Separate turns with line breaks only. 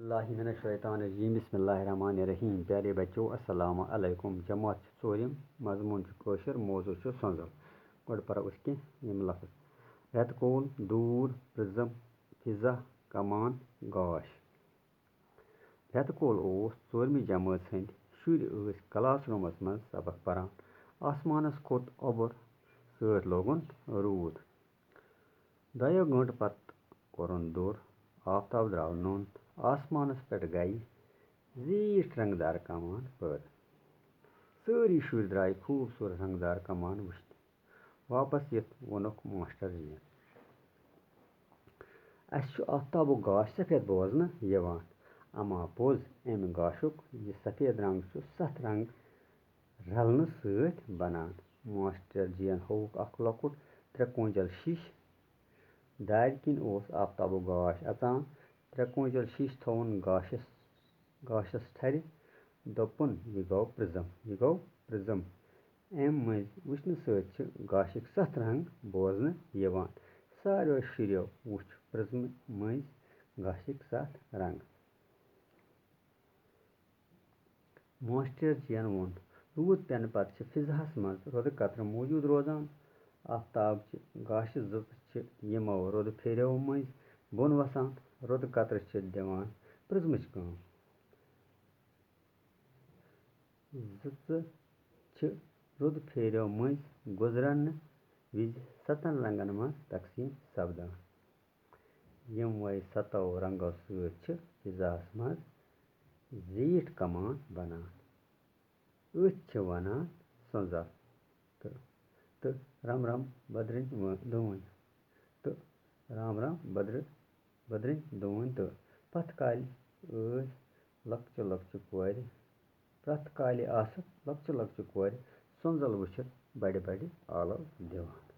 बिस्मिल्लाहिर्रहमानिर्रहीम बिस्मिल्लाहिर्रहमानिर्रहीम प्यारे बच्चों अस्सलाम अलैकुम जमात ोरिम मजमून कशर मौजू सजल गो पर यम लफ्ज रेत कोल दूर प्रिज्म फिजा कमान गाश रेत कोल ोरमी जमात हंद शुर क्लास रूमस मज सबक परान आसमानस खोत ओबर सत लोगुन रूद दो गंट पत कोरुन दुर आफ्ताब द्राव नोन आसमानस पे गई जीठ रंगदार कमान पर सारी शुर द्राय खूबसूरत रंगदार कमान वुचन वापस यथ वोनुक मास्टर जी अस आफ्ताबुक गाश सफेद बोजन यवान अमा पोज अमि गाशुक यह सफेद रंग सत रंग रलन सत बनान मास्टर जीन होवुक अख लकुट 3 कोंजल शीश दार किन आफ्ताबुक गाश अचान 3 कोंजल शीश थोवन गाशस ठर दोपुन यह गो प्रिज्म अम मज वुचन सत गाशिक सत रंग बोजन यवान सारो शुरो वुच प्रिज्म मज गाशिक सत रंग मास्टर जीन वोन रूद पेन पत फिजाहस मज रोद कतर मौजूद रोजान आफ्ताब गाश ज़ यमो रोद फेरो मज बोन वसान रोद कतर दिवान प्रिज्मच काम ज़ रोद फेरो मज गुजरन विज 7 रंगन मज तकसीम सपदान यम वै 7 रंगो सत फिजाहस मज जीठ कमान बनान अथ वनान सजल तो रम रम बद्रिन दोन तो राम राम बद्रिन दोन तो पथ काल लक्चु लक्चु कोर प्रथ काल लक्चु लक्चु कोर सजल वुचित बड़े बड़े आलो दिवान।